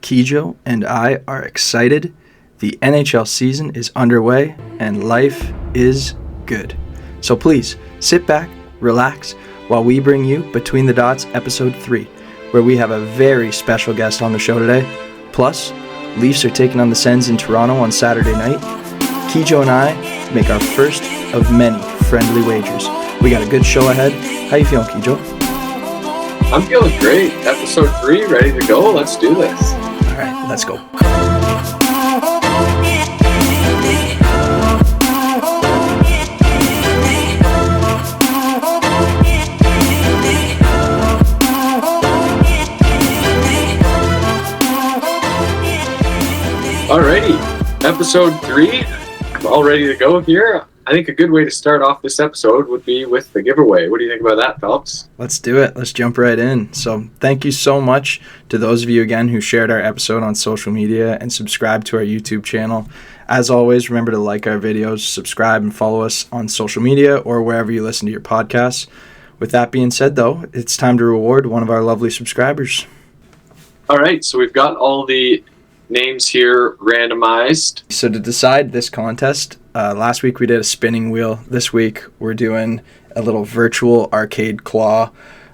Kijo and I are excited. The NHL season is underway and life is good. So please sit back, relax, while we bring you Between the Dots Episode 3, where we have a very special guest on the show today. Plus, Leafs are taking on the Sens in Toronto on Saturday night. Kijo and I make our first of many friendly wagers. We got a good show ahead. How you feeling, Kijo? I'm feeling great. Episode 3, ready to go. Let's do this. All right, let's go. Alrighty, episode 3, all ready to go here. I think a good way to start off this episode would be with the giveaway. What do you think about that, Phelps? Let's do it. Let's jump right in. So thank you so much to those of you again who shared our episode on social media and subscribed to our YouTube channel. As always, remember to like our videos, subscribe, and follow us on social media or wherever you listen to your podcasts. With that being said, though, it's time to reward one of our lovely subscribers. All right, so we've got all the names here randomized. So to decide this contest, last week we did a spinning wheel. This week we're doing a little virtual arcade claw.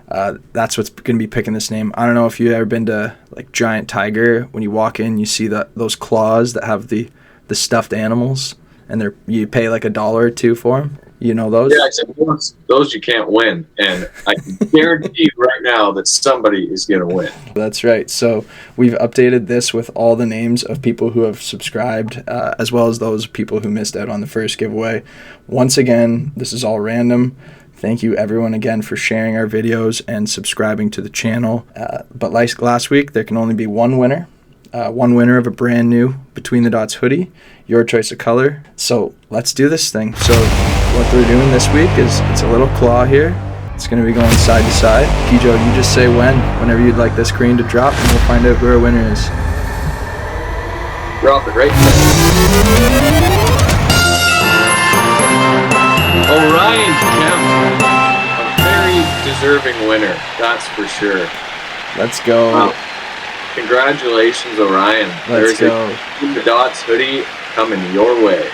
That's what's going to be picking this name. I don't know if you've ever been to like Giant Tiger. When you walk in, you see those claws that have the stuffed animals, and you pay like $1 or $2 for them. You know those? Yeah, except those you can't win, and I can guarantee you right now that somebody is going to win. That's right. So we've updated this with all the names of people who have subscribed, as well as those people who missed out on the first giveaway. Once again, this is all random. Thank you everyone again for sharing our videos and subscribing to the channel. But like last week, there can only be one winner. One winner of a brand new Between the Dots hoodie, your choice of color. So let's do this thing. So what we're doing this week is it's a little claw here. It's going to be going side to side. Kijo, you just say whenever you'd like this screen to drop, and we'll find out who our winner is. Drop it right there. Orion Kemp, a very deserving winner, that's for sure. Let's go. Wow. Congratulations, Orion. Let's go. The Dots hoodie coming your way.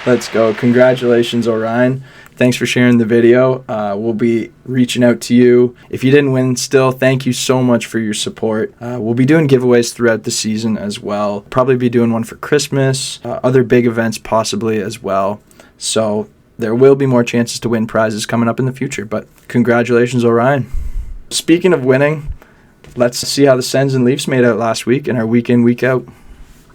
Let's go. Congratulations, Orion. Thanks for sharing the video. We'll be reaching out to you. If you didn't win still, thank you so much for your support. We'll be doing giveaways throughout the season as well. Probably be doing one for Christmas, other big events possibly as well. So there will be more chances to win prizes coming up in the future. But congratulations, Orion. Speaking of winning, let's see how the Sens and Leafs made out last week in our week in, week out.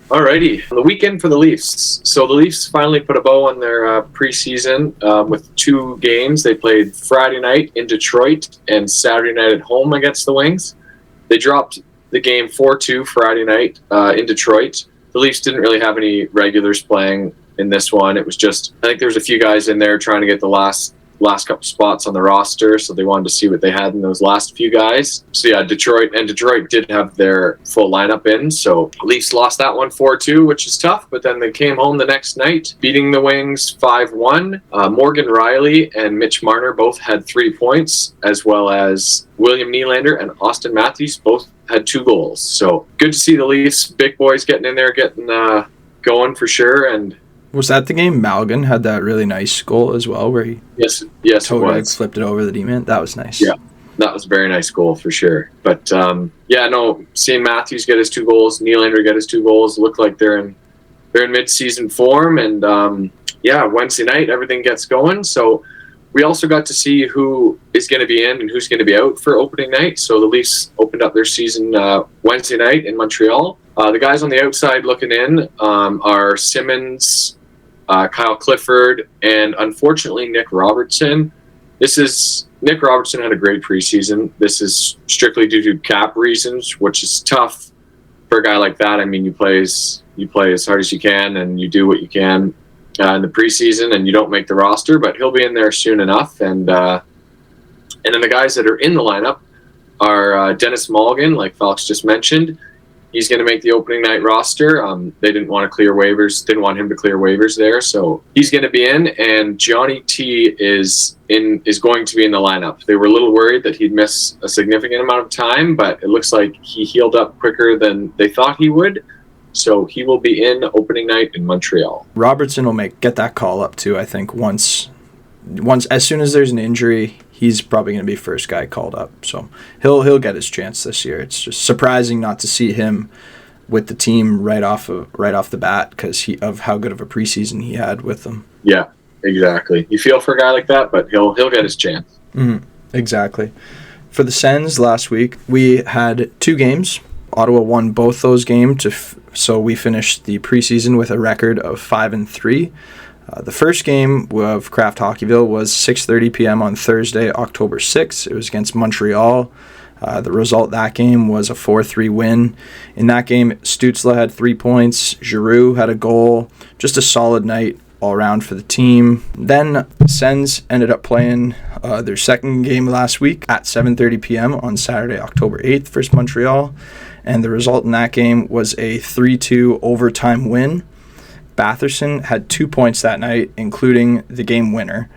Alrighty, the weekend for the Leafs. So the Leafs finally put a bow on their preseason with 2 games. They played Friday night in Detroit and Saturday night at home against the Wings. They dropped the game 4-2 Friday night in Detroit. The Leafs didn't really have any regulars playing in this one. It was just, I think there was a few guys in there trying to get the last couple spots on the roster, so they wanted to see what they had in those last few guys. So yeah, Detroit did have their full lineup in, so Leafs lost that one 4-2, which is tough, but then they came home the next night, beating the Wings 5-1. Morgan Rielly and Mitch Marner both had 3 points, as well as William Nylander and Austin Matthews both had 2 goals. So good to see the Leafs big boys getting in there, getting going for sure. And was that the game Malgin had that really nice goal as well, where he totally flipped it over the D-man? That was nice. Yeah, that was a very nice goal for sure. But seeing Matthews get his 2 goals, Nylander get his 2 goals, look like they're in mid-season form. And Wednesday night everything gets going. So we also got to see who is going to be in and who's going to be out for opening night. So the Leafs opened up their season Wednesday night in Montreal. The guys on the outside looking in are Simmons, Kyle Clifford, and unfortunately Nick Robertson. Nick Robertson had a great preseason. This is strictly due to cap reasons, which is tough for a guy like that. I mean, you play as hard as you can and you do what you can in the preseason, and you don't make the roster, but he'll be in there soon enough. And then the guys that are in the lineup are Dennis Mulligan, like Felix just mentioned, he's going to make the opening night roster. They didn't want to clear waivers, didn't want him to clear waivers there, so he's going to be in. And Johnny T is going to be in the lineup. They were a little worried that he'd miss a significant amount of time, but it looks like he healed up quicker than they thought he would. So he will be in opening night in Montreal. Robertson will get that call up too. I think once as soon as there's an injury, he's probably going to be first guy called up. So he'll get his chance this year. It's just surprising not to see him with the team right off the bat because of how good of a preseason he had with them. Yeah, exactly. You feel for a guy like that, but he'll get his chance. Mm-hmm. Exactly. For the Sens last week, we had 2 games. Ottawa won both those games, so we finished the preseason with a record of 5-3. The first game of Kraft Hockeyville was 6:30 p.m. on Thursday, October 6th. It was against Montreal. The result that game was a 4-3 win. In that game, Stützle had 3 points. Giroux had a goal. Just a solid night all around for the team. Then Sens ended up playing their second game last week at 7:30 p.m. on Saturday, October 8th versus Montreal. And the result in that game was a 3-2 overtime win. Batherson had 2 points that night, including the game winner.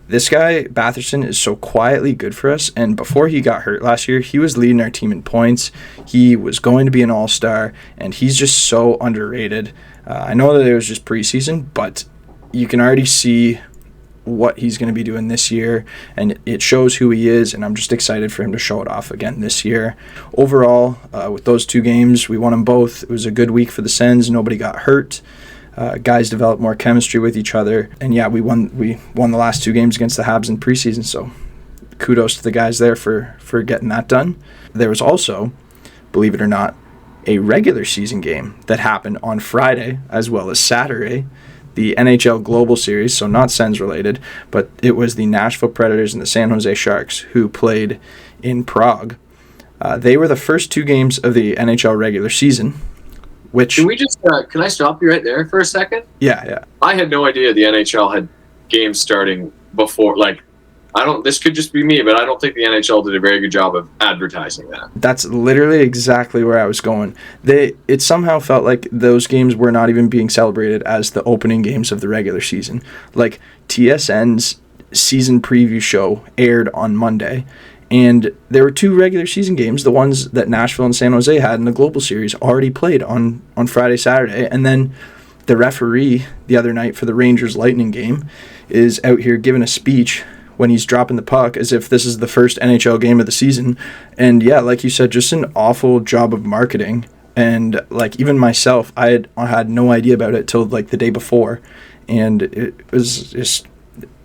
This guy, Batherson, is so quietly good for us, and before he got hurt last year, he was leading our team in points. He was going to be an all-star, and he's just so underrated. I know that it was just preseason, but you can already see what he's going to be doing this year, and it shows who he is, and I'm just excited for him to show it off again this year. Overall, with those 2 games, we won them both. It was a good week for the Sens. Nobody got hurt. Guys developed more chemistry with each other, and yeah, we won the last 2 games against the Habs in preseason, so kudos to the guys there for getting that done. There was also, believe it or not, a regular season game that happened on Friday as well as Saturday, the NHL Global Series, so not Sens related, but it was the Nashville Predators and the San Jose Sharks who played in Prague. They were the first 2 games of the NHL regular season. Which can we just can I stop you right there for a second? Yeah. I had no idea the NHL had games starting before. This could just be me, but I don't think the NHL did a very good job of advertising that. That's literally exactly where I was going. It somehow felt like those games were not even being celebrated as the opening games of the regular season. Like TSN's season preview show aired on Monday. And there were 2 regular season games, the ones that Nashville and San Jose had in the Global Series, already played on Friday, Saturday. And then the referee the other night for the Rangers-Lightning game is out here giving a speech when he's dropping the puck as if this is the first NHL game of the season. And yeah, like you said, just an awful job of marketing. And even myself, I had no idea about it till the day before. And it was just...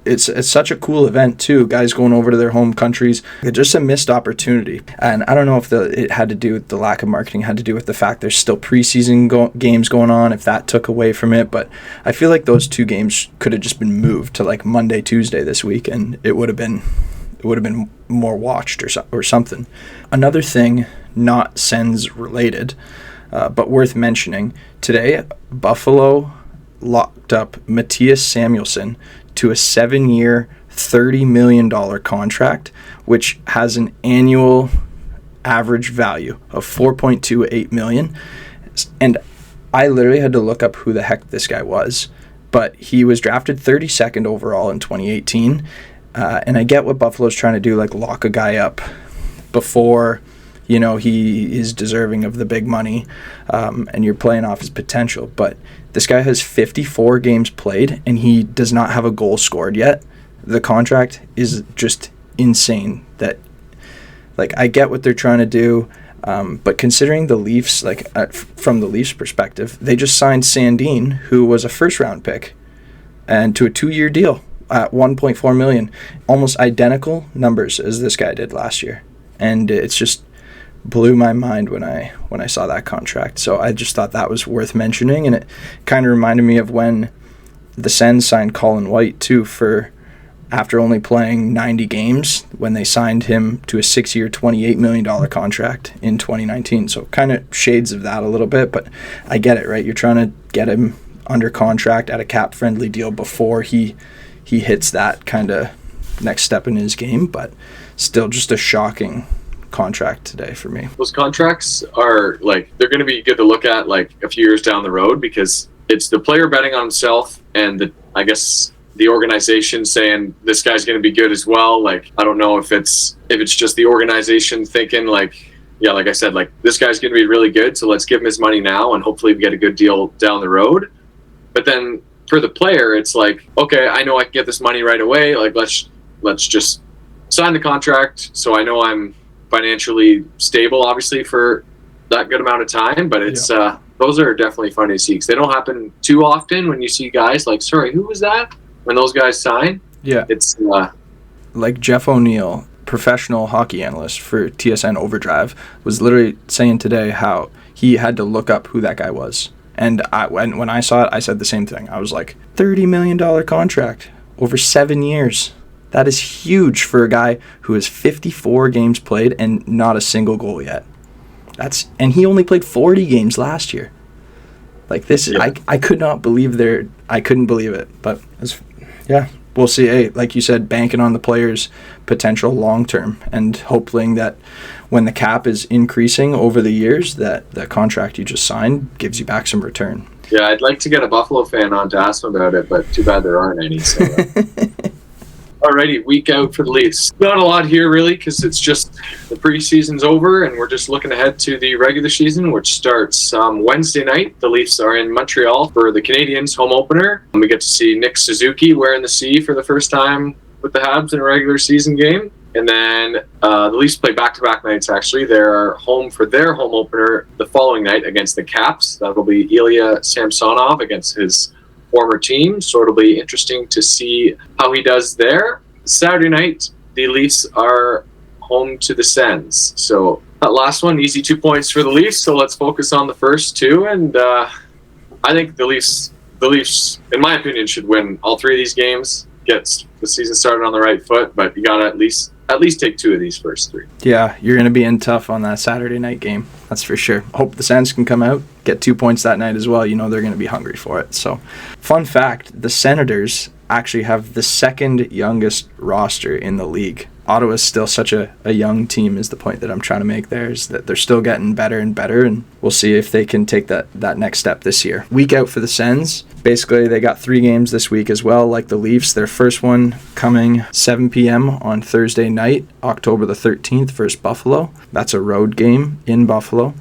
It's such a cool event too. Guys going over to their home countries. It's just a missed opportunity. And I don't know if it had to do with the lack of marketing, had to do with the fact there's still preseason games going on, if that took away from it. But I feel like those 2 games could have just been moved to Monday, Tuesday this week, and it would have been more watched or something. Another thing, not Sens related, but worth mentioning today, Buffalo locked up Matthias Samuelsson to a 7-year, $30 million contract, which has an annual average value of $4.28 million. And I literally had to look up who the heck this guy was, but he was drafted 32nd overall in 2018. And I get what Buffalo's trying to do, lock a guy up before he is deserving of the big money, and you're playing off his potential. But this guy has 54 games played, and he does not have a goal scored yet. The contract is just insane. That, I get what they're trying to do, but considering the Leafs, from the Leafs' perspective, they just signed Sandin, who was a first-round pick, and to a 2-year deal at $1.4 million, almost identical numbers as this guy did last year, and it's just blew my mind when I saw that contract. So I just thought that was worth mentioning, and it kind of reminded me of when the Sens signed Colin White too, for after only playing 90 games, when they signed him to a 6-year, $28 million contract in 2019. So kind of shades of that a little bit, but I get it, right? You're trying to get him under contract at a cap-friendly deal before he hits that kind of next step in his game, but still just a shocking contract today for me. Those contracts are like, they're going to be good to look at like a few years down the road, because it's the player betting on himself and I guess the organization saying this guy's going to be good as well. Like, I don't know if it's just the organization thinking like, yeah, like I said, like this guy's going to be really good, so let's give him his money now and hopefully we get a good deal down the road. But then for the player, it's like, okay, I know I can get this money right away. Like, let's just sign the contract so I know I'm financially stable, obviously, for that good amount of time. But it's those are definitely funny to see, because they don't happen too often when you see guys like, sorry, who was that? When those guys sign, it's like Jeff O'Neill, professional hockey analyst for TSN Overdrive, was literally saying today how he had to look up who that guy was. And when I saw it, I said the same thing. I was like, $30 million contract over 7 years. That is huge for a guy who has 54 games played and not a single goal yet. And he only played 40 games last year. Like this, I could not believe I couldn't believe it. But we'll see. Hey, like you said, banking on the players' potential long term, and hoping that when the cap is increasing over the years, that the contract you just signed gives you back some return. Yeah, I'd like to get a Buffalo fan on to ask them about it, but too bad there aren't any. So. Alrighty, week out for the Leafs. Not a lot here, really, because it's just the preseason's over, and we're just looking ahead to the regular season, which starts Wednesday night. The Leafs are in Montreal for the Canadiens home opener. And we get to see Nick Suzuki wearing the C for the first time with the Habs in a regular season game. And then the Leafs play back-to-back nights, actually. They're home for their home opener the following night against the Caps. That'll be Ilya Samsonov against his former team, so it'll be interesting to see how he does there. Saturday night, the Leafs are home to the Sens. So that last one, easy 2 points for the Leafs, so let's focus on the first two. And I think the Leafs, in my opinion, should win all three of these games, get the season started on the right foot, but you got to at least take two of these first three. Yeah, you're going to be in tough on that Saturday night game. That's for sure. Hope the Sens can come out, get 2 points that night as well. You know they're going to be hungry for it. So, fun fact, the Senators actually have the second youngest roster in the league. Ottawa's still such a young team is the point that I'm trying to make there, is that they're still getting better and better, and we'll see if they can take that next step this year. Week out for the Sens. Basically, they got 3 games this week as well, like the Leafs. Their first one coming 7 p.m. on Thursday night, October the 13th versus Buffalo. That's a road game in Buffalo.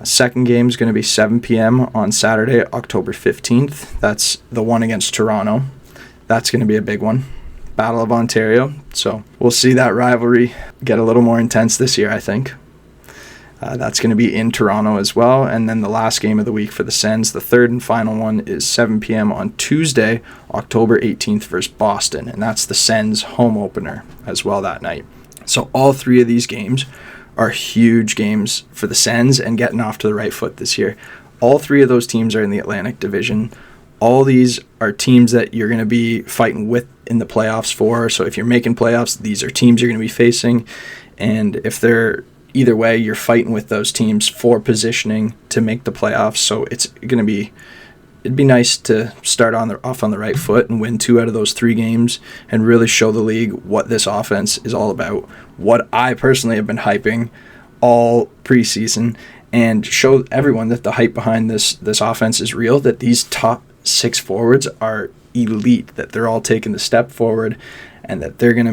Second game is going to be 7 p.m. on Saturday, October 15th. That's the one against Toronto. That's going to be a big one. Battle of Ontario. So we'll see that rivalry get a little more intense this year, I think. That's going to be in Toronto as well. And then the last game of the week for the Sens, the third and final one, is 7 p.m. on Tuesday, October 18th versus Boston. And that's the Sens home opener as well that night. So all three of these games are huge games for the Sens and getting off to the right foot this year. All three of those teams are in the Atlantic Division. All these are teams that you're going to be fighting with in the playoffs for. So if you're making playoffs, these are teams you're going to be facing. And if they're either way, you're fighting with those teams for positioning to make the playoffs. So it'd be nice to start off on the right foot and win 2 out of those 3 games and really show the league what this offense is all about. What I personally have been hyping all preseason, and show everyone that the hype behind this offense is real, that these top 6 forwards are elite, that they're all taking the step forward, and that they're going to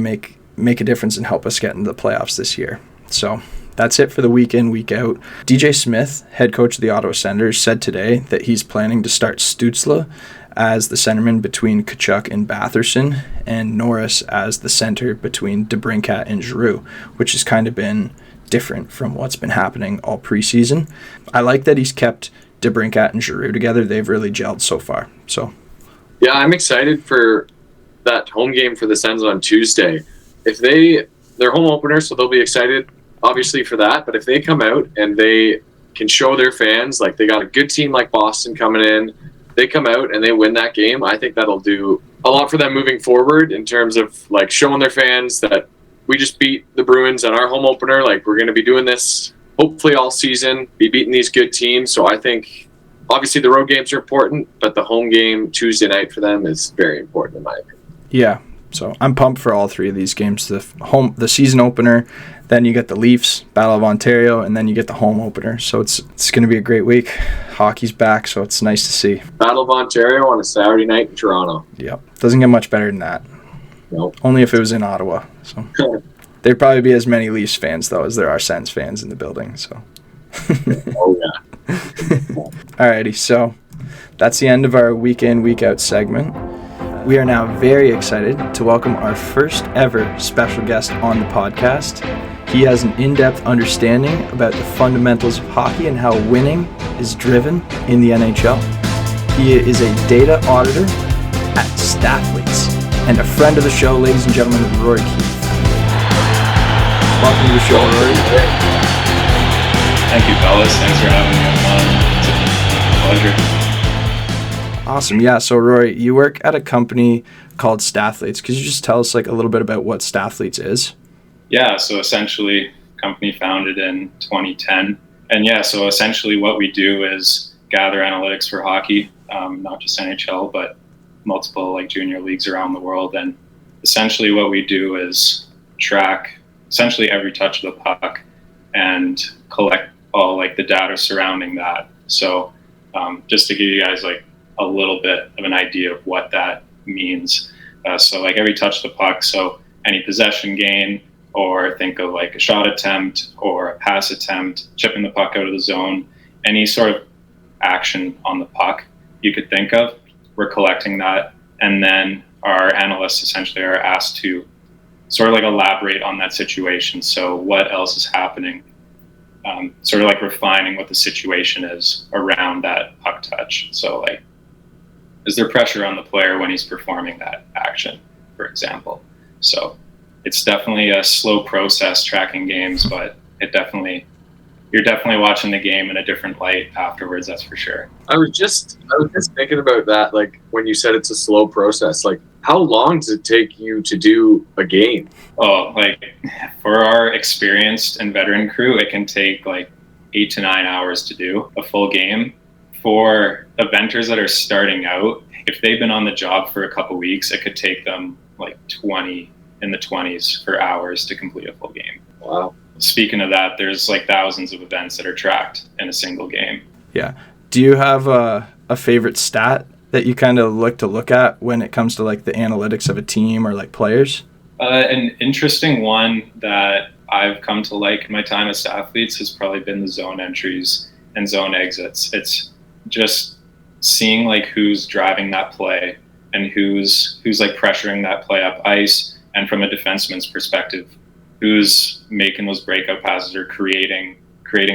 make a difference and help us get into the playoffs this year. So that's it for the week in, week out. DJ Smith, head coach of the Ottawa Senators, said today that he's planning to start Stützle as the centerman between Tkachuk and Batherson, and Norris as the center between DeBrincat and Giroux, which has kind of been different from what's been happening all preseason. I like that he's kept DeBrincat and Giroux together. They've really gelled so far. So, yeah, I'm excited for that home game for the Sens on Tuesday. If they're home opener, so they'll be excited, obviously, for that. But if they come out and they can show their fans, like they got a good team like Boston coming in, they come out and they win that game, I think that'll do a lot for them moving forward in terms of like showing their fans that we just beat the Bruins on our home opener. Like, we're going to be doing this hopefully all season, be beating these good teams. So I think obviously the road games are important, but the home game Tuesday night for them is very important in my opinion. Yeah, so I'm pumped for all 3 of these games. The season opener, Then you get the Leafs, Battle of Ontario, and then you get the home opener. So it's going to be a great week. Hockey's back, so it's nice to see. Battle of Ontario on a Saturday night in Toronto. Yep. Doesn't get much better than that. Nope. Only if it was in Ottawa. So there'd probably be as many Leafs fans, though, as there are Sens fans in the building. So. Oh, yeah. Alrighty, so that's the end of our week in, week out segment. We are now very excited to welcome our first ever special guest on the podcast. He has an in-depth understanding about the fundamentals of hockey and how winning is driven in the NHL. He is a data auditor at Stathletes and a friend of the show, ladies and gentlemen, Rory Keefe. Welcome to the show, Rory. Thank you, fellas. Thanks for having me on. It's a pleasure. Awesome. Yeah, so Rory, you work at a company called Stathletes. Could you just tell us a little bit about what Stathletes is? Yeah, so essentially, company founded in 2010. And yeah, so essentially what we do is gather analytics for hockey, not just NHL, but multiple junior leagues around the world. And essentially what we do is track essentially every touch of the puck and collect all the data surrounding that. So just to give you guys a little bit of an idea of what that means. So every touch of the puck, so any possession gain, or think of a shot attempt or a pass attempt, chipping the puck out of the zone, any sort of action on the puck you could think of, we're collecting that. And then our analysts essentially are asked to sort of elaborate on that situation. So what else is happening? Sort of refining what the situation is around that puck touch. So is there pressure on the player when he's performing that action, for example? So it's definitely a slow process tracking games, but you're definitely watching the game in a different light afterwards. That's for sure. I was just thinking about that. When you said it's a slow process, how long does it take you to do a game? Oh, for our experienced and veteran crew, it can take 8 to 9 hours to do a full game. For eventers that are starting out, if they've been on the job for a couple weeks, it could take them 20 in the 20s for hours to complete a full game. Wow. Speaking of that, there's thousands of events that are tracked in a single game. Yeah. Do you have a favorite stat that you kind of look at when it comes to the analytics of a team or players? An interesting one that I've come to like in my time as Stathletes has probably been the zone entries and zone exits. It's just seeing who's driving that play and who's pressuring that play up ice, and from a defenseman's perspective, who's making those breakout passes or creating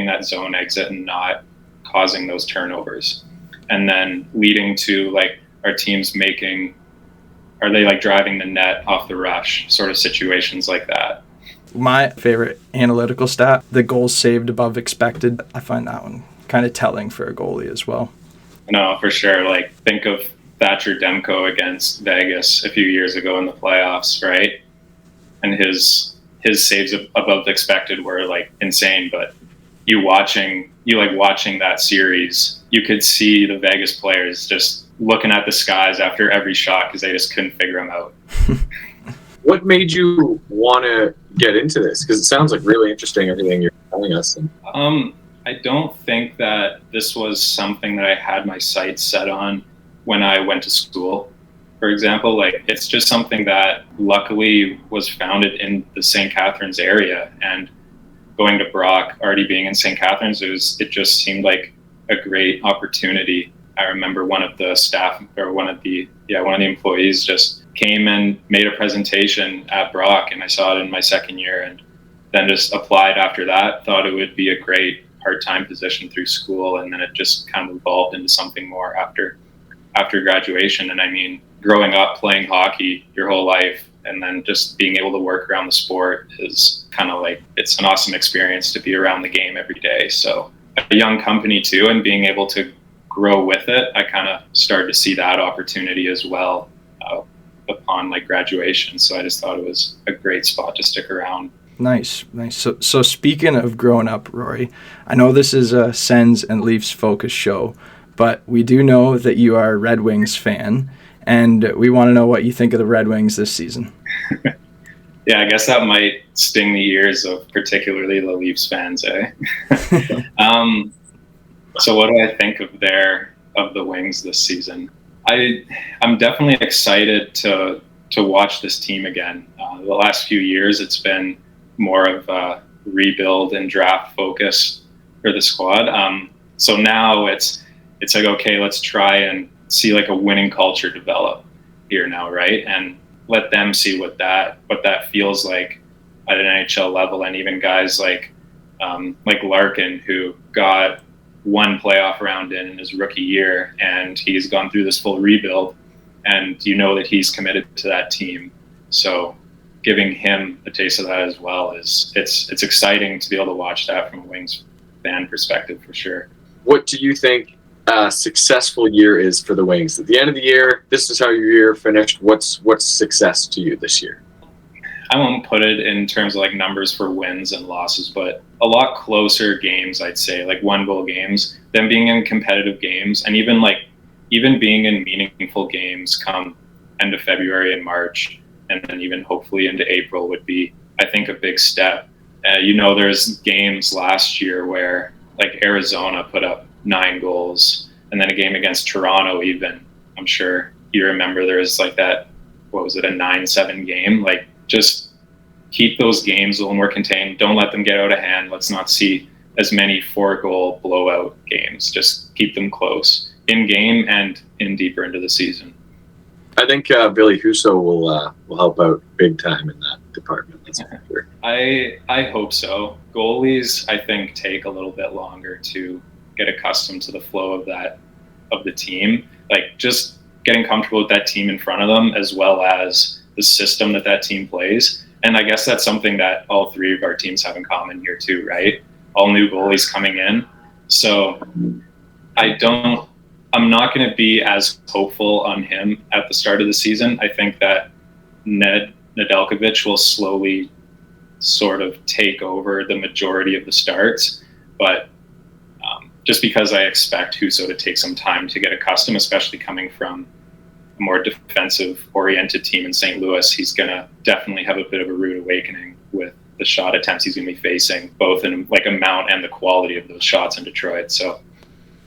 that zone exit and not causing those turnovers. And then leading to our teams are they driving the net off the rush, sort of situations like that. My favorite analytical stat, the goals saved above expected. I find that one kind of telling for a goalie as well. No, for sure. Think of Thatcher Demko against Vegas a few years ago in the playoffs, right? And his saves above expected were insane, but you watching that series, you could see the Vegas players just looking at the skies after every shot because they just couldn't figure them out. What made you want to get into this? Because it sounds really interesting, everything you're telling us. I don't think that this was something that I had my sights set on when I went to school. For example, it's just something that luckily was founded in the St. Catharines area, and going to Brock, already being in St. Catharines, it just seemed like a great opportunity. I remember one of the staff or one of the employees just came and made a presentation at Brock, and I saw it in my second year, and then just applied after that. Thought it would be a great part-time position through school, and then it just kind of evolved into something more after graduation. And I mean, growing up playing hockey your whole life and then just being able to work around the sport is kind of it's an awesome experience to be around the game every day. So a young company too, and being able to grow with it, I kind of started to see that opportunity as well upon graduation. So I just thought it was a great spot to stick around. Nice. So speaking of growing up, Rory, I know this is a Sens and Leafs focused show, but we do know that you are a Red Wings fan, and we want to know what you think of the Red Wings this season. Yeah, I guess that might sting the ears of particularly the Leafs fans, eh? So what do I think of the Wings this season? I'm definitely excited to watch this team again. The last few years, it's been more of a rebuild and draft focus for the squad. So now it's like, okay, let's try and see like a winning culture develop here now, right? And let them see what that feels like at an NHL level, and even guys like Larkin, who got one playoff round in his rookie year, and he's gone through this full rebuild, and you know that he's committed to that team. So giving him a taste of that as well it's exciting to be able to watch that from a Wings fan perspective for sure. What do you think a successful year is for the Wings? At the end of the year, this is how your year finished. What's success to you this year? I won't put it in terms of like numbers for wins and losses, but a lot closer games, I'd say, like 1-goal games, them being in competitive games, and even being in meaningful games come end of February and March, and then even hopefully into April would be, I think, a big step. There's games last year where like Arizona put up 9 goals, and then a game against Toronto even. I'm sure you remember there was like that, what was it, a 9-7 game? Like, just keep those games a little more contained. Don't let them get out of hand. Let's not see as many 4-goal blowout games. Just keep them close in game and in deeper into the season. I think Billy Husso will help out big time in that department. That's for sure. I hope so. Goalies, I think, take a little bit longer to get accustomed to the flow of the team. Like, just getting comfortable with that team in front of them, as well as the system that team plays. And I guess that's something that all 3 of our teams have in common here too, right? All new goalies coming in. So I'm not going to be as hopeful on him at the start of the season. I think that Nedeljkovic will slowly sort of take over the majority of the starts, but just because I expect Husso to take some time to get accustomed, especially coming from a more defensive-oriented team in St. Louis, he's going to definitely have a bit of a rude awakening with the shot attempts he's going to be facing, both in like amount and the quality of those shots in Detroit. So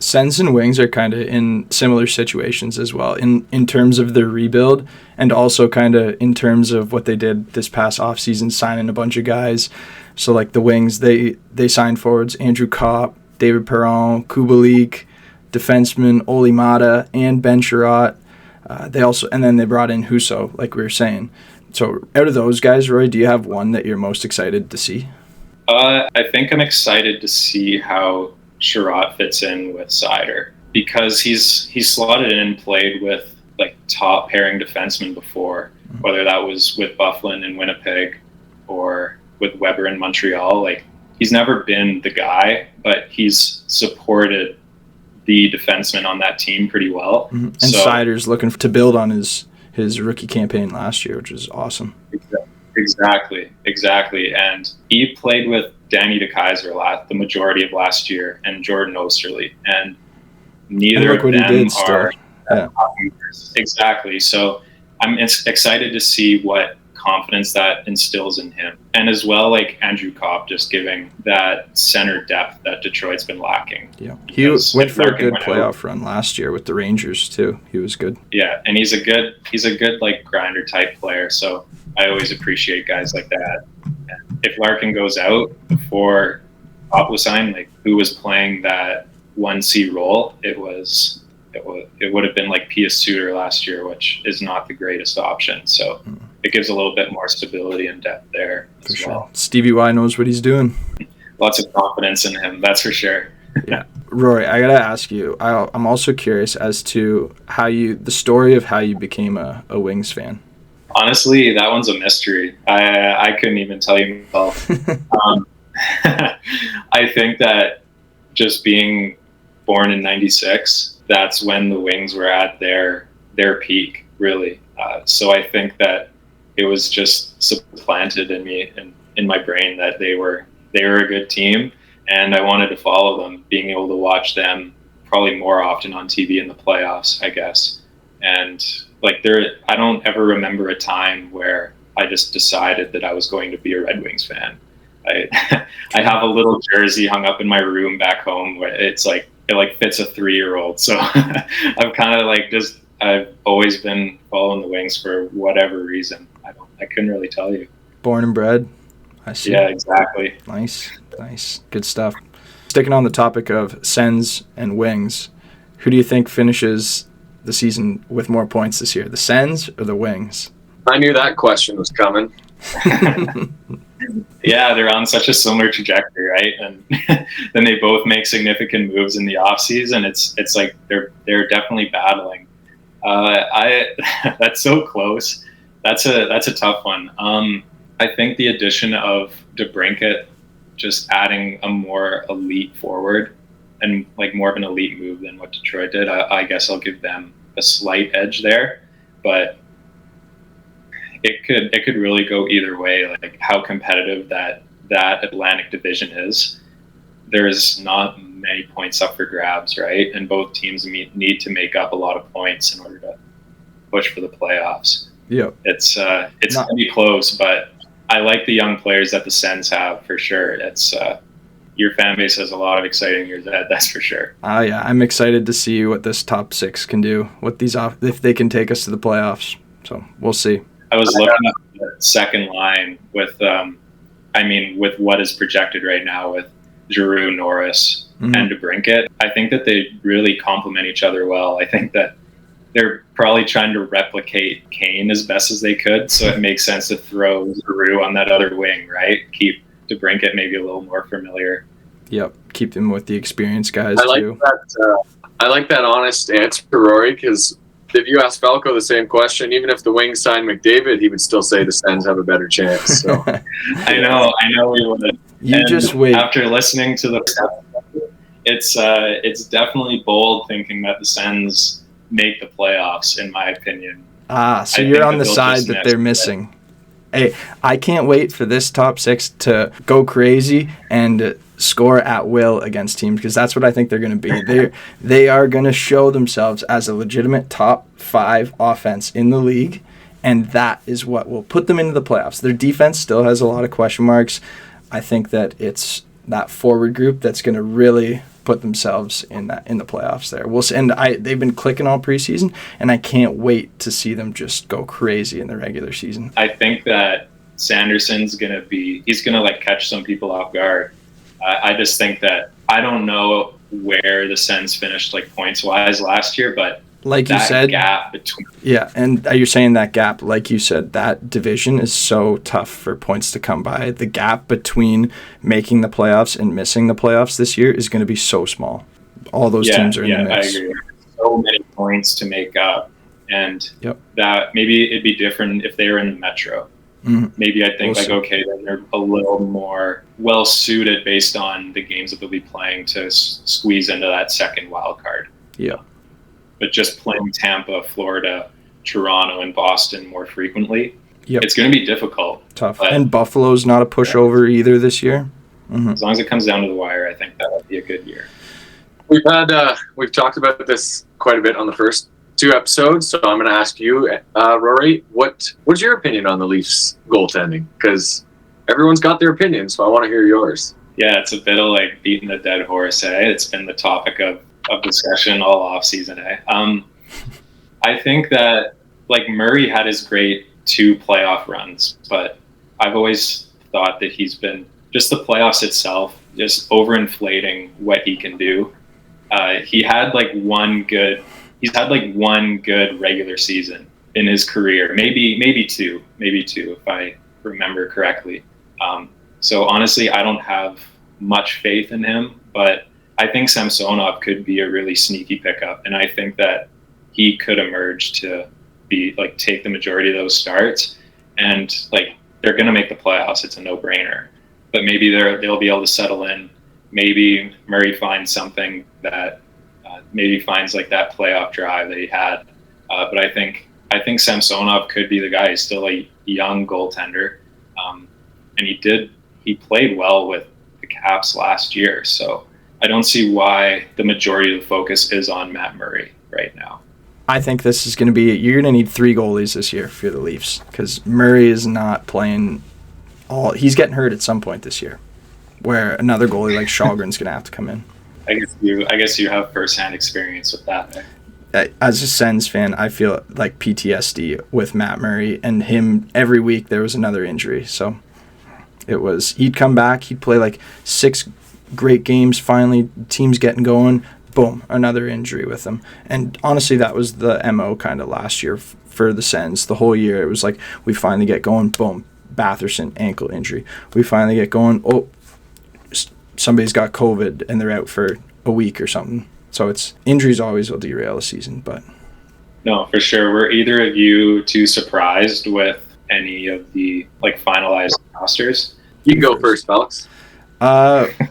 Sens and Wings are kind of in similar situations as well in terms of their rebuild, and also kind of in terms of what they did this past offseason, signing a bunch of guys. So like the Wings, they signed forwards Andrew Kopp, David Perron, Kubalik, defenseman Olli Maatta, and Ben Chiarot. They brought in Husso, like we were saying. So out of those guys, Roy, do you have one that you're most excited to see? I think I'm excited to see how Chiarot fits in with Seider, because he's slotted in and played with like top pairing defensemen before, whether that was with Byfuglien in Winnipeg or with Weber in Montreal. Like, he's never been the guy, but he's supported the defenseman on that team pretty well. Mm-hmm. And so, Seider's looking to build on his rookie campaign last year, which is awesome. Exactly. And he played with Danny DeKeyser the majority of last year, and Jordan Osterley, and neither of them are exactly. So I'm excited to see what confidence that instills in him, and as well, like Andrew Kopp just giving that center depth that Detroit's been lacking. Yeah, he went for a good playoff run last year with the Rangers too. He was good. Yeah, and he's a good like grinder type player. So I always appreciate guys like that. And if Larkin goes out before Kopp was signed, like who was playing that 1C role, it would have been like Pius Suter last year, which is not the greatest option. So it gives a little bit more stability and depth there as for well. Sure. Stevie Y knows what he's doing. Lots of confidence in him, that's for sure. Yeah. Roy, I got to ask you, I'm also curious as to the story of how you became a Wings fan. Honestly, that one's a mystery. I couldn't even tell you myself. I think that just being born in 96, that's when the Wings were at their peak, really. So I think that it was just supplanted in me and in my brain that they were a good team, and I wanted to follow them, being able to watch them probably more often on TV in the playoffs, I guess. And like I don't ever remember a time where I just decided that I was going to be a Red Wings fan. I I have a little jersey hung up in my room back home where it fits a 3-year-old. So I've kind of I've always been following the Wings for whatever reason. I couldn't really tell you. Born and bred. I see. Yeah, exactly. Nice. Good stuff. Sticking on the topic of Sens and Wings, who do you think finishes the season with more points this year, the Sens or the Wings? I knew that question was coming. Yeah, they're on such a similar trajectory, right? And then they both make significant moves in the offseason. It's like they're definitely battling. That's so close. That's a tough one. I think the addition of DeBrincat, just adding a more elite forward and like more of an elite move than what Detroit did, I guess I'll give them a slight edge there. But it could really go either way. Like how competitive that Atlantic division is. There's not many points up for grabs, right? And both teams need to make up a lot of points in order to push for the playoffs. Yeah, it's gonna be close, but I like the young players that the Sens have for sure. It's your fan base has a lot of exciting years ahead, that's for sure. Yeah, I'm excited to see what this top 6 can do. What if they can take us to the playoffs. So we'll see. I was looking at the second line with what is projected right now with Giroux, Norris, and DeBrincat. I think that they really complement each other well. I think that they're probably trying to replicate Kane as best as they could, so it makes sense to throw Giroux on that other wing, right? Keep DeBrincat maybe a little more familiar. Yep, keep them with the experienced guys too. I like that honest answer, Rory, because if you ask Falco the same question, even if the Wings signed McDavid, he would still say the Sens have a better chance. So I know we would. Just wait. After listening to it's definitely bold thinking that the Sens make the playoffs, in my opinion. So you're on the side that they're missing. Hey, I can't wait for this top 6 to go crazy and score at will against teams, because that's what I think they're going to be. They are going to show themselves as a legitimate top 5 offense in the league, and that is what will put them into the playoffs. Their defense still has a lot of question marks. I think that it's that forward group that's going to really put themselves in the playoffs there. We'll see. And they've been clicking all preseason, and I can't wait to see them just go crazy in the regular season. I think that Sanderson's he's gonna like catch some people off guard. I just think that I don't know where the Sens finished like points wise last year, but like you said, gap between and you're saying that gap, like you said, that division is so tough for points to come by. The gap between making the playoffs and missing the playoffs this year is going to be so small. All those teams are in the mix. I agree. So many points to make up, and that maybe it'd be different if they were in the Metro. Maybe I think then they're a little more well suited based on the games that they'll be playing to squeeze into that second wild card. Yeah. But just playing Tampa, Florida, Toronto, and Boston more frequently, it's going to be difficult. Tough. And Buffalo's not a pushover either this year. As long as it comes down to the wire, I think that would be a good year. We've talked about this quite a bit on the first 2 episodes, so I'm going to ask you, Rory, what's your opinion on the Leafs goaltending? Because everyone's got their opinion, so I want to hear yours. Yeah, it's a bit of like beating a dead horse. It's been the topic of discussion all off season. I think that like Murray had his great 2 playoff runs, but I've always thought that he's been just the playoffs itself, just overinflating what he can do. He's had one good regular season in his career, maybe two if I remember correctly. So honestly, I don't have much faith in him, but I think Samsonov could be a really sneaky pickup, and I think that he could emerge to be take the majority of those starts, and they're going to make the playoffs. It's a no-brainer. But maybe they'll be able to settle in. Maybe Murray finds something that maybe finds that playoff drive that he had. But I think Samsonov could be the guy. He's still a young goaltender, and he played well with the Caps last year, so I don't see why the majority of the focus is on Matt Murray right now. I think this is going to be, you're going to need 3 goalies this year for the Leafs because Murray is not playing he's getting hurt at some point this year, where another goalie like Shalgren's going to have to come in. I guess you have firsthand experience with that. As a Sens fan, I feel like PTSD with Matt Murray and him. Every week there was another injury, so he'd come back, he'd play like 6 great games, finally team's getting going, boom, another injury with him. And honestly, that was the MO kind of last year for the Sens. The whole year it was like, we finally get going, boom, Batherson ankle injury. We finally get going, somebody's got COVID and they're out for a week or something. So it's injuries always will derail a season. But no, for sure. Were either of you too surprised with any of the like finalized rosters? You can go first, Felix.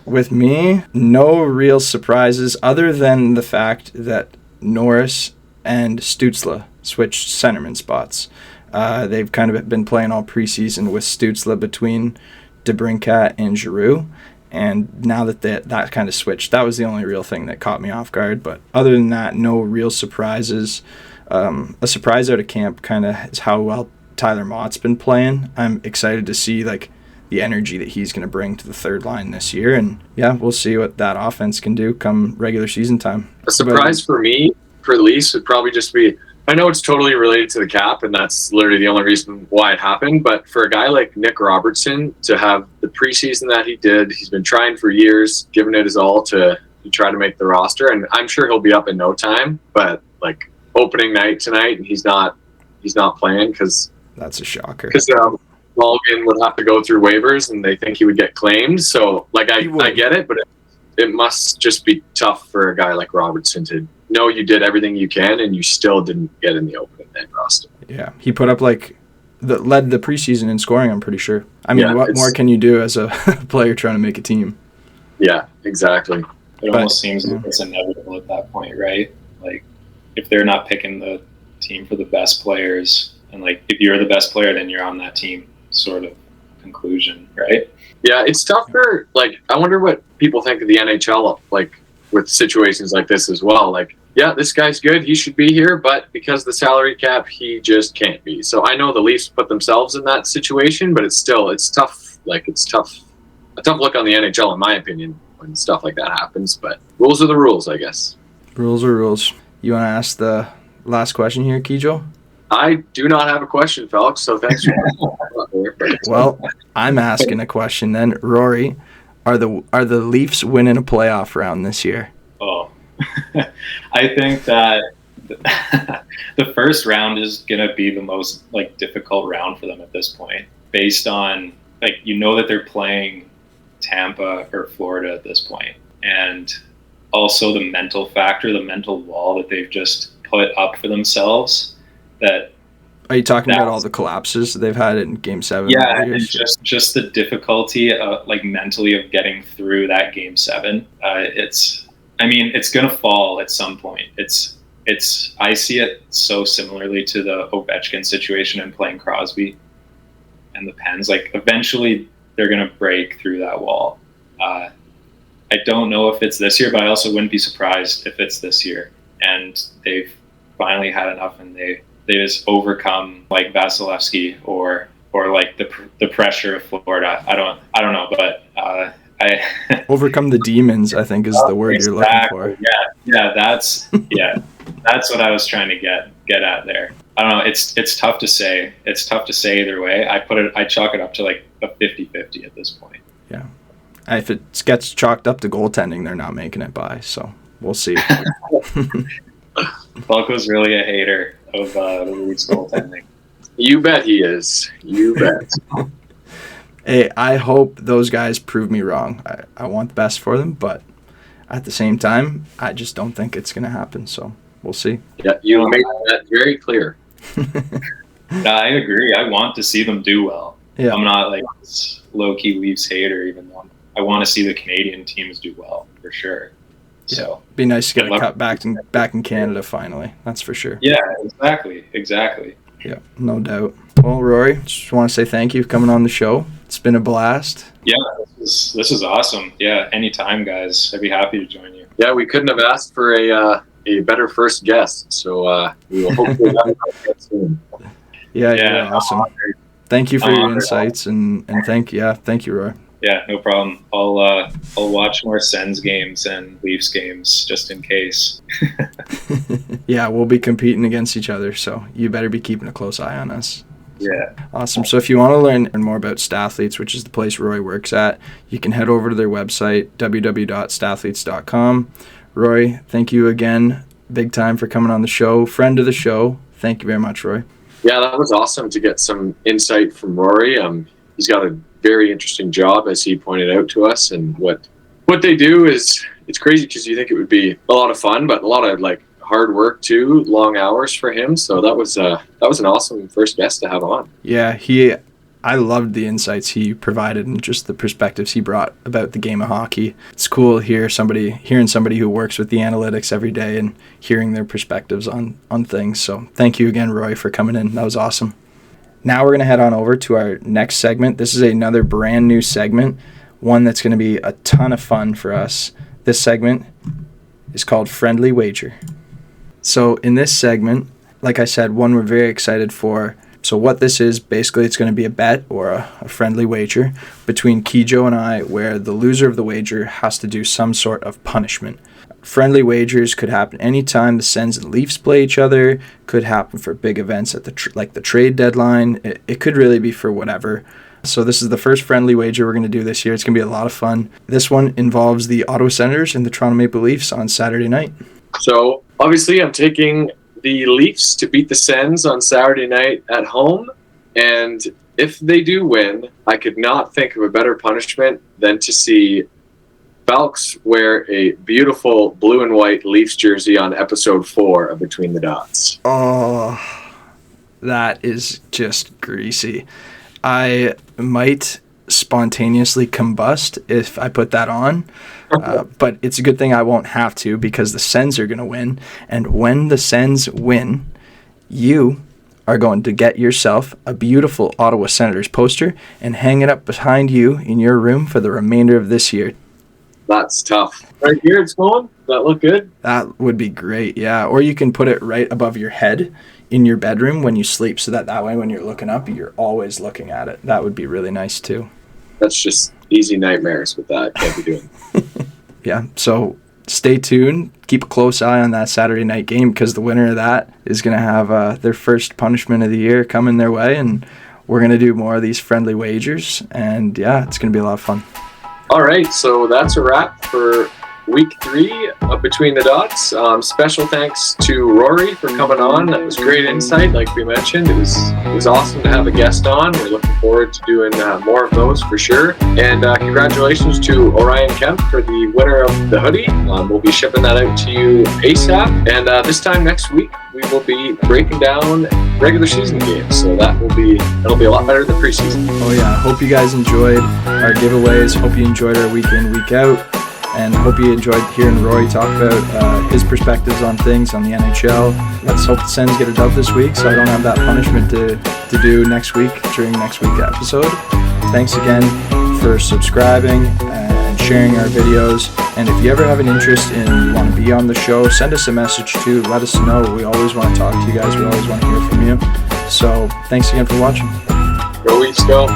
With me, no real surprises other than the fact that Norris and Stützle switched centerman spots. They've kind of been playing all preseason with Stützle between DeBrincat and Giroux. And now that kind of switched, that was the only real thing that caught me off guard. But other than that, no real surprises. A surprise out of camp kind of is how well Tyler Mott's been playing. I'm excited to see like the energy that he's going to bring to the third line this year. And yeah, we'll see what that offense can do come regular season time. A surprise for me, for the Leafs, would probably just be, I know it's totally related to the cap, and that's literally the only reason why it happened, but for a guy like Nick Robertson to have the preseason that he did, he's been trying for years, giving it his all to try to make the roster, and I'm sure he'll be up in no time, but like opening night tonight, and he's not playing because that's a shocker. Because Malgin would have to go through waivers, and they think he would get claimed. So, like, I get it, but it must just be tough for a guy like Robertson to know you did everything you can, and you still didn't get in the opening night roster. Yeah, he put up led the preseason in scoring. I'm pretty sure. I mean, what more can you do as a player trying to make a team? Yeah, exactly. It almost seems like it's inevitable at that point, right? Like, if they're not picking the team for the best players, and like if you're the best player, then you're on that team. Sort of conclusion, right? Yeah, it's tough for, like, I wonder what people think of the NHL, like, with situations like this as well. Like, yeah, this guy's good, he should be here, but because of the salary cap, he just can't be. So I know the Leafs put themselves in that situation, but it's tough. Like, it's tough. A tough look on the NHL, in my opinion, when stuff like that happens. But rules are the rules, I guess. Rules are rules. You want to ask the last question here, Kijo? I do not have a question, Felix, so thanks for Well, I'm asking a question then. Rory, are the Leafs winning a playoff round this year? Oh, I think that the first round is going to be the most like difficult round for them at this point, based on like that they're playing Tampa or Florida at this point, and also the mental factor, the mental wall that they've just put up for themselves. Are you talking about all the collapses they've had in Game 7? Yeah, and just the difficulty, like mentally, of getting through that Game 7. It's going to fall at some point. I see it so similarly to the Ovechkin situation and playing Crosby and the Pens. Like, eventually, they're going to break through that wall. I don't know if it's this year, but I also wouldn't be surprised if it's this year. And they've finally had enough, and they just overcome like Vasilevsky or like the pressure of Florida. I don't know, but I overcome the demons, I think, is the word you're looking for. Yeah, that's what I was trying to get at there. I don't know. It's tough to say. It's tough to say either way. I chalk it up to like a 50-50 at this point. Yeah, if it gets chalked up to goaltending, they're not making it by. So we'll see. Falco's really a hater of the Leafs goaltending. You bet he is. You bet. Hey, I hope those guys prove me wrong. I want the best for them, but at the same time, I just don't think it's going to happen. So we'll see. Yeah, you made that very clear. I agree. I want to see them do well. Yeah. I'm not like this low-key Leafs hater, even though I want to see the Canadian teams do well, for sure. So be nice to get a cut back in Canada finally. That's for sure. Yeah, exactly. Yeah, no doubt. Well, Rory, just want to say thank you for coming on the show. It's been a blast. Yeah, this is awesome. Yeah, anytime, guys. I'd be happy to join you. Yeah, we couldn't have asked for a a better first guest. So we will hopefully have that soon. Yeah, awesome. Thank you for your insights and thank you, Roy. Yeah, no problem. I'll watch more Sens games and Leafs games just in case. Yeah, we'll be competing against each other, so you better be keeping a close eye on us. Yeah. Awesome. So if you want to learn more about Stathletes, which is the place Roy works at, you can head over to their website, www.stathletes.com. Roy, thank you again, big time, for coming on the show. Friend of the show. Thank you very much, Roy. Yeah, that was awesome to get some insight from Rory. He's got a very interesting job, as he pointed out to us, and what they do is, it's crazy because you think it would be a lot of fun, but a lot of like hard work too, long hours for him. So that was an awesome first guest to have on. Yeah, I loved the insights he provided and just the perspectives he brought about the game of hockey. It's cool hearing somebody who works with the analytics every day and hearing their perspectives on things. So thank you again, Roy, for coming in. That was awesome. Now we're going to head on over to our next segment. This is another brand new segment, one that's going to be a ton of fun for us. This segment is called Friendly Wager. So in this segment, like I said, one we're very excited for. So what this is, basically it's going to be a bet or a friendly wager between Kijo and I, where the loser of the wager has to do some sort of punishment. Friendly wagers could happen anytime the Sens and Leafs play each other, could happen for big events at the trade deadline. It could really be for whatever. So this is the first friendly wager we're going to do this year. It's going to be a lot of fun. This one involves the Ottawa Senators and the Toronto Maple Leafs on Saturday night. So obviously I'm taking the Leafs to beat the Sens on Saturday night at home, and if they do win, I could not think of a better punishment than to see Falks wear a beautiful blue and white Leafs jersey on episode 4 of Between the Dots. Oh, that is just greasy. I might spontaneously combust if I put that on, but it's a good thing I won't have to, because the Sens are going to win, and when the Sens win, you are going to get yourself a beautiful Ottawa Senators poster and hang it up behind you in your room for the remainder of this year. That's tough. Right here it's going? Does that look good? That would be great, yeah. Or you can put it right above your head in your bedroom when you sleep, so that way when you're looking up, you're always looking at it. That would be really nice too. That's just easy nightmares with that. Can't be doing. Yeah, so stay tuned. Keep a close eye on that Saturday night game, because the winner of that is going to have their first punishment of the year coming their way, and we're going to do more of these friendly wagers, and yeah, it's going to be a lot of fun. All right, so that's a wrap for week 3 of Between the Dots. Special thanks to Rory for coming on. That was great insight, like we mentioned. It was awesome to have a guest on. We're looking forward to doing more of those for sure. And congratulations to Orion Kemp for the winner of the hoodie. We'll be shipping that out to you ASAP. And this time next week, we will be breaking down regular season games. So that'll be a lot better than preseason. Oh yeah, hope you guys enjoyed our giveaways. Hope you enjoyed our week in, week out. And hope you enjoyed hearing Roy talk about his perspectives on things on the NHL. Let's hope the Sens get a dub this week, so I don't have that punishment to do next week during next week's episode. Thanks again for subscribing and sharing our videos. And if you ever have an interest and you want to be on the show, send us a message too. Let us know. We always want to talk to you guys. We always want to hear from you. So thanks again for watching. Go Leafs, go.